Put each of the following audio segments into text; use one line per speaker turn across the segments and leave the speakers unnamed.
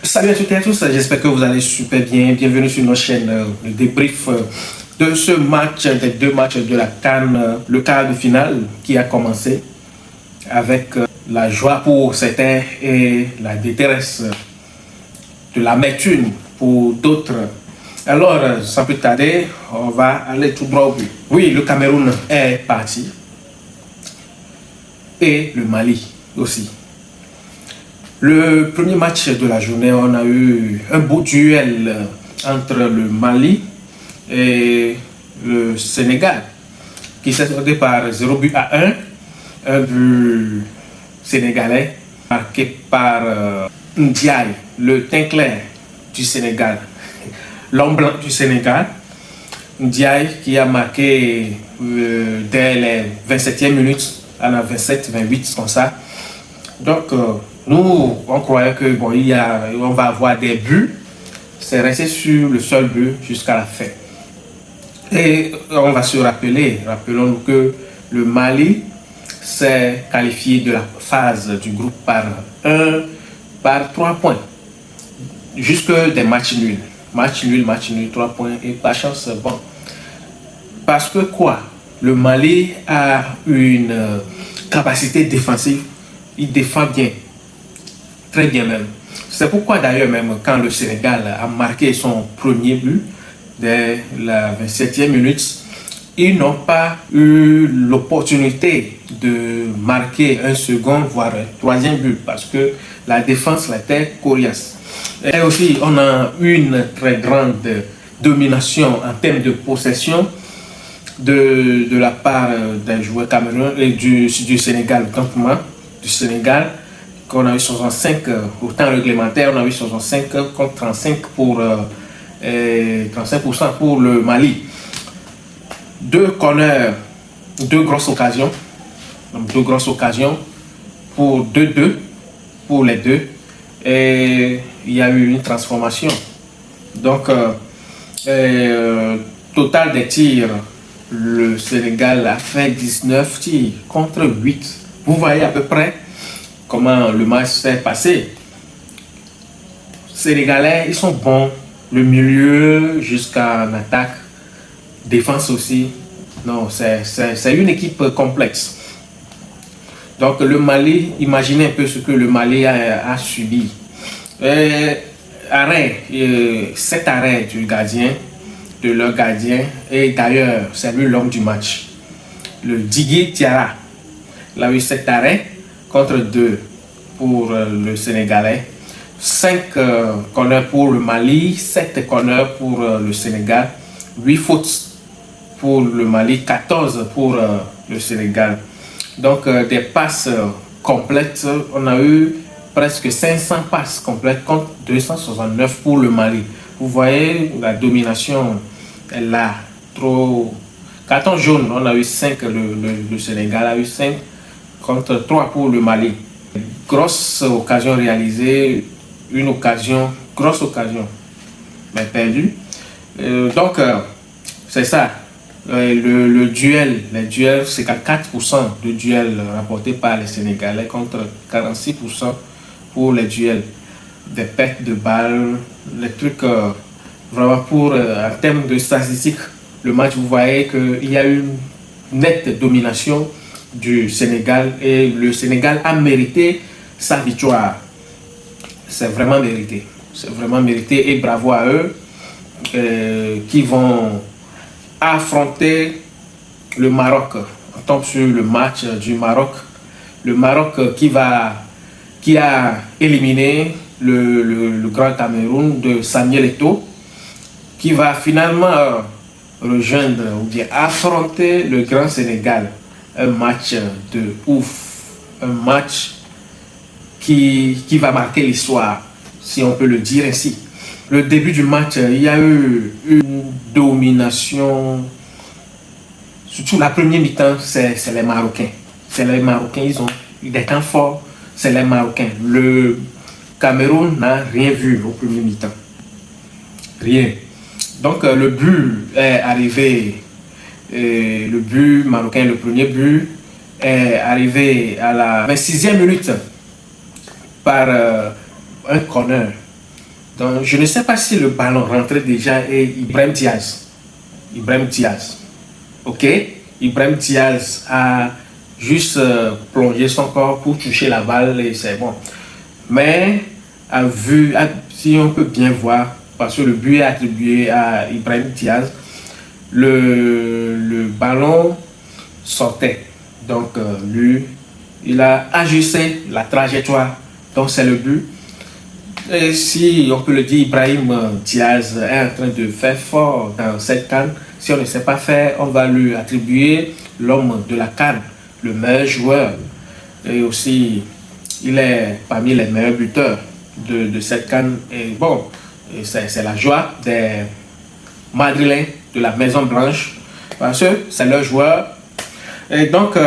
Salut à toutes et à tous, j'espère que vous allez super bien. Bienvenue sur notre chaîne de débrief de ce match, des deux matchs de la CAN, le quart de finale qui a commencé avec la joie pour certains et la détresse de l'amertume pour d'autres. Alors, sans plus tarder, on va aller tout droit au but. Oui, le Cameroun est parti et le Mali aussi. Le premier match de la journée, on a eu un beau duel entre le Mali et le Sénégal qui s'est soldé par 0 but à 1. Un but sénégalais marqué par Ndiaye, le teint clair du Sénégal, l'homme blanc du Sénégal. Ndiaye qui a marqué dès les 27e minutes, à la 27-28 comme ça. Donc, nous, on croyait que bon, on va avoir des buts. C'est resté sur le seul but jusqu'à la fin. Et on va se rappeler, rappelons-nous que le Mali s'est qualifié de la phase du groupe par 3 points. Jusque des matchs nuls. Match nul, 3 points et pas chance. Bon. Parce que quoi? Le Mali a une capacité défensive. Il défend bien, très bien même. C'est pourquoi d'ailleurs même quand le Sénégal a marqué son premier but dès la 27e minute, ils n'ont pas eu l'opportunité de marquer un second voire un troisième but parce que la défense était coriace. Et aussi on a une très grande domination en termes de possession de la part des joueurs camerounais et du Sénégal, campement du Sénégal, qu'on a eu 65 au temps réglementaire, on a eu 65 contre 35 pour 35% pour le Mali. Deux corners, deux grosses occasions pour 2-2 pour les deux, et il y a eu une transformation. Donc total des tirs, le Sénégal a fait 19 tirs contre 8. Vous voyez à peu près comment le match s'est passé. Sénégalais, ils sont bons. Le milieu jusqu'à l'attaque, défense aussi. Non, c'est une équipe complexe. Donc le Mali, imaginez un peu ce que le Mali a subi. 7 arrêts du gardien, de leur gardien. Et d'ailleurs, c'est lui l'homme du match. Le Djigui Diarra. Il a eu 7 arrêts contre 2 pour le Sénégalais. 5 corners pour le Mali, 7 corners pour le Sénégal. 8 fautes pour le Mali, 14 pour le Sénégal. Donc des passes complètes. On a eu presque 500 passes complètes contre 269 pour le Mali. Vous voyez, la domination est là. Trop. Carton jaune, on a eu 5, le Sénégal a eu 5 contre 3 pour le Mali. Grosse occasion réalisée, grosse occasion, mais perdue. Donc, c'est ça. Le duel, les duels, c'est qu'à 4% de duels rapportés par les Sénégalais contre 46% pour les duels. Des pertes de balles, les trucs vraiment en termes de statistiques. Le match, vous voyez qu'il y a une nette domination du Sénégal et le Sénégal a mérité sa victoire. C'est vraiment mérité. C'est vraiment mérité et bravo à eux qui vont affronter le Maroc. On tombe sur le match du Maroc. Le Maroc qui a éliminé le Grand Cameroun de Samuel Eto'o, qui va finalement rejoindre ou bien affronter le Grand Sénégal. Un match de ouf, un match qui va marquer l'histoire, si on peut le dire ainsi. Le début du match, il y a eu une domination, surtout la première mi-temps, c'est les Marocains. C'est les Marocains, ils ont des temps forts, c'est les Marocains. Le Cameroun n'a rien vu au premier mi-temps. Rien. Donc le but est arrivé, le but marocain, le premier but est arrivé à la 26e minute par un corner Donc, je ne sais pas si le ballon rentrait déjà et Ibrahim Diaz. Ok? Ibrahim Diaz a juste plongé son corps pour toucher la balle et c'est bon. Mais si on peut bien voir, parce que le but est attribué à Ibrahim Diaz, le ballon sortait. Donc, lui, il a ajusté la trajectoire. Donc, c'est le but. Et si on peut le dire, Ibrahim Diaz est en train de faire fort dans cette CAN. Si on ne sait pas faire, on va lui attribuer l'homme de la CAN, le meilleur joueur. Et aussi, il est parmi les meilleurs buteurs de cette CAN. Et bon, c'est la joie des Madrilènes de la Maison Blanche parce que c'est leur joueur. Et donc,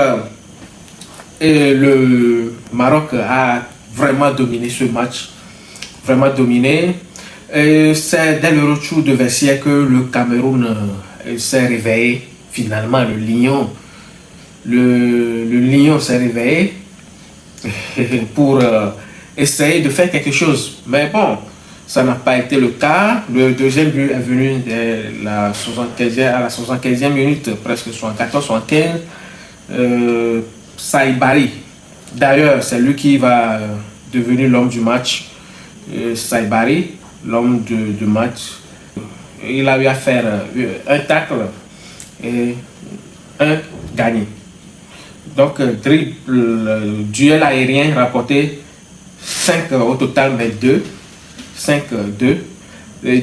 le Maroc a vraiment dominé ce match. Vraiment dominé. C'est dès le retour de vestiaire que le Cameroun s'est réveillé. Finalement, le lion s'est réveillé pour essayer de faire quelque chose. Mais bon, ça n'a pas été le cas. Le deuxième but est venu à la 75e minute, presque 74-75. Saïbari. D'ailleurs, c'est lui qui va devenir l'homme du match. Saïbari, l'homme du match, il a eu à faire un tacle et un gagné. Donc, duel aérien rapporté 5 au total, mais 2. 5-2.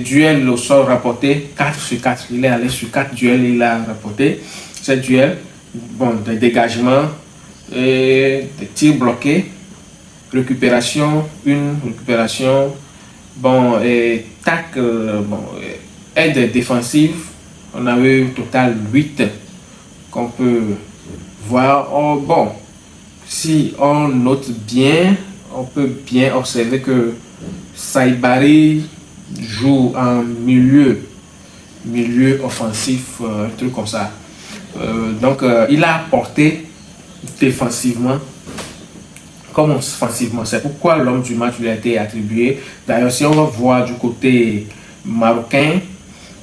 Duel au sol rapporté 4 sur 4. Il est allé sur 4 duels, il a rapporté. Ce duel, bon, des dégagements, des tirs bloqués. Récupération, une récupération, bon, et tacle, bon, aide défensive, on a eu au total 8 qu'on peut voir. Oh, bon, si on note bien, on peut bien observer que Saïbari joue en milieu offensif, un truc comme ça. Donc, il a apporté défensivement comme offensivement. C'est pourquoi l'homme du match lui a été attribué. D'ailleurs, si on va voir du côté marocain,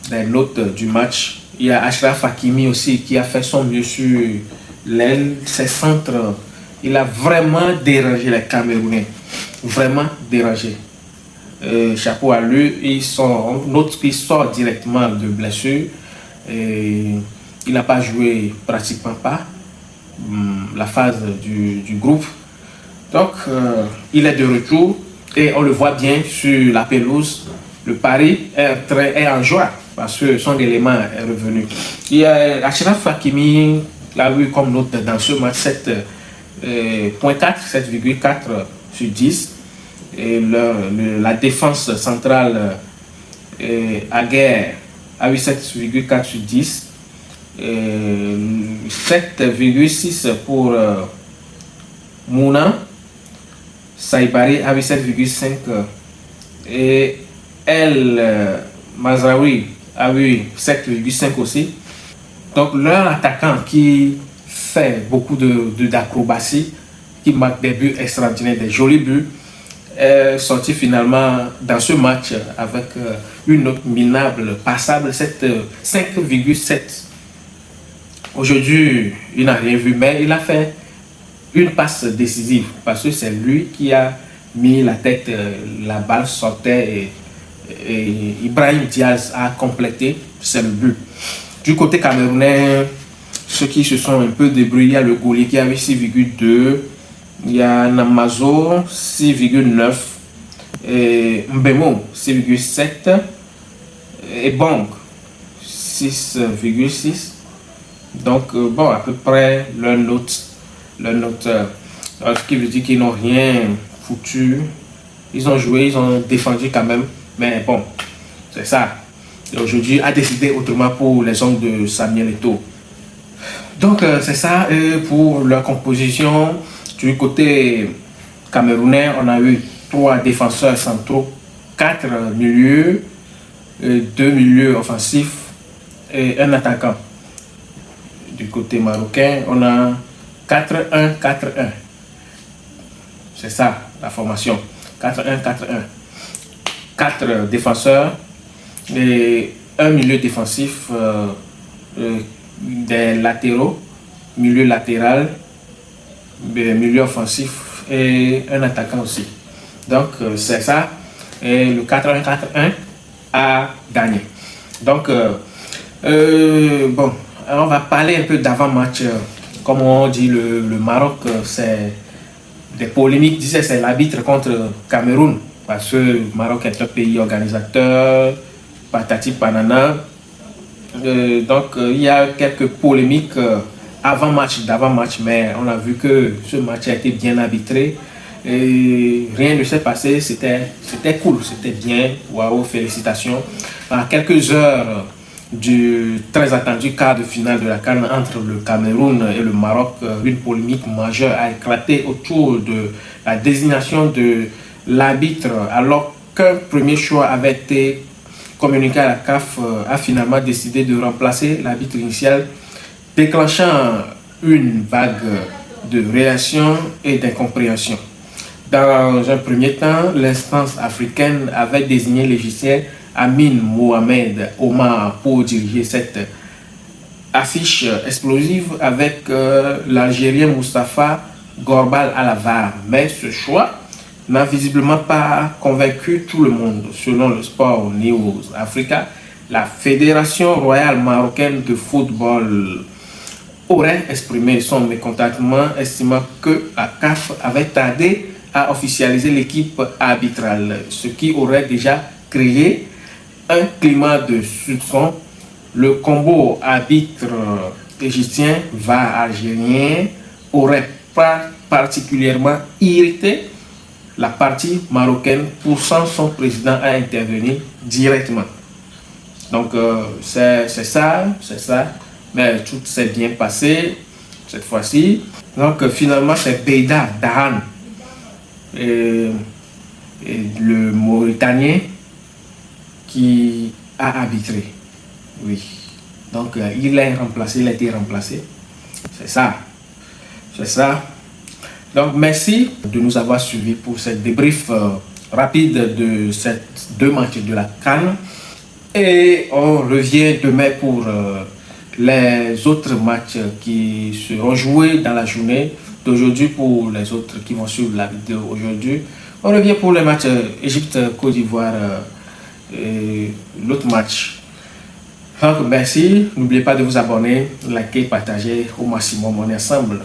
les notes du match, il y a Achraf Hakimi aussi qui a fait son mieux sur l'aile, ses centres. Il a vraiment dérangé les Camerounais. Vraiment dérangé. Chapeau à lui. L'autre qui sort directement de blessure. Il n'a pas joué pratiquement pas la phase du groupe. Donc, il est de retour et on le voit bien sur la pelouse. Le pari est en joie parce que son élément est revenu. Il y a Achraf Hakimi, l'a eu comme note dans ce match 7.4 sur 10. Et la défense centrale Aguerre a eu 7,4 sur 10. 7,6 pour Mouna. Saïbari a eu 7,5 et El Mazraoui a eu 7,5 aussi. Donc leur attaquant qui fait beaucoup d'acrobatie, qui marque des buts extraordinaires, des jolis buts, est sorti finalement dans ce match avec une note minable, passable, 5,7. Aujourd'hui, il n'a rien vu, mais il a fait une passe décisive parce que c'est lui qui a mis la tête, la balle sortait et Ibrahim Diaz a complété, c'est le but. Du côté camerounais, ceux qui se sont un peu débrouillés, il y a le Goulier qui avait 6,2, il y a Namazo 6,9, et Mbemo 6,7 et Bong 6,6. Donc bon, à peu près leur note, ce qui veut dire qu'ils n'ont rien foutu. Ils ont joué, ils ont défendu quand même, mais bon, c'est ça. Et aujourd'hui a décidé autrement pour les hommes de Samuel Eto'o. Donc c'est ça pour leur composition. Du côté camerounais, on a eu 3 défenseurs centraux, 4 milieux, 2 milieux offensifs et un attaquant. Du côté marocain, on a 4-1-4-1. C'est ça la formation. 4-1-4-1. 4 défenseurs et un milieu défensif, des latéraux, milieu latéral, milieu offensif et un attaquant aussi. Donc c'est ça. Et le 4-1-4-1 a gagné. Donc bon, on va parler un peu d'avant-match. Comme on dit, le Maroc, c'est des polémiques. Disait c'est l'arbitre contre Cameroun parce que le Maroc est un pays organisateur, patati panana. Donc il y a quelques polémiques avant-match, d'avant-match, mais on a vu que ce match a été bien arbitré et rien ne s'est passé. C'était cool, c'était bien. Waouh, félicitations. À quelques heures du très attendu quart de finale de la CAN entre le Cameroun et le Maroc, une polémique majeure a éclaté autour de la désignation de l'arbitre, alors qu'un premier choix avait été communiqué à la CAF, a finalement décidé de remplacer l'arbitre initial, déclenchant une vague de réactions et d'incompréhension. Dans un premier temps, l'instance africaine avait désigné l'Égyptien Amin Mohamed Omar pour diriger cette affiche explosive avec l'Algérien Moustapha Gorbal à la VAR. Mais ce choix n'a visiblement pas convaincu tout le monde. Selon le Sport News Africa, la Fédération royale marocaine de football aurait exprimé son mécontentement, estimant que la CAF avait tardé à officialiser l'équipe arbitrale, ce qui aurait déjà créé un climat de soupçon. Le combo arbitre égyptien VAR algérien aurait pas particulièrement irrité la partie marocaine, poussant son président à intervenir directement. Donc c'est ça, mais tout s'est bien passé cette fois-ci. Donc finalement c'est Beida Dahan, et le Mauritanien, qui a arbitré. Oui. Donc il a été remplacé. C'est ça. C'est ça. Donc merci de nous avoir suivis pour cette débrief rapide de ces 2 matchs de la CAN. Et on revient demain pour les autres matchs qui seront joués dans la journée d'aujourd'hui. Pour les autres qui vont suivre la vidéo aujourd'hui, on revient pour les matchs Égypte-Côte d'Ivoire et l'autre match. Donc merci, n'oubliez pas de vous abonner, liker, partager au maximum, on est ensemble.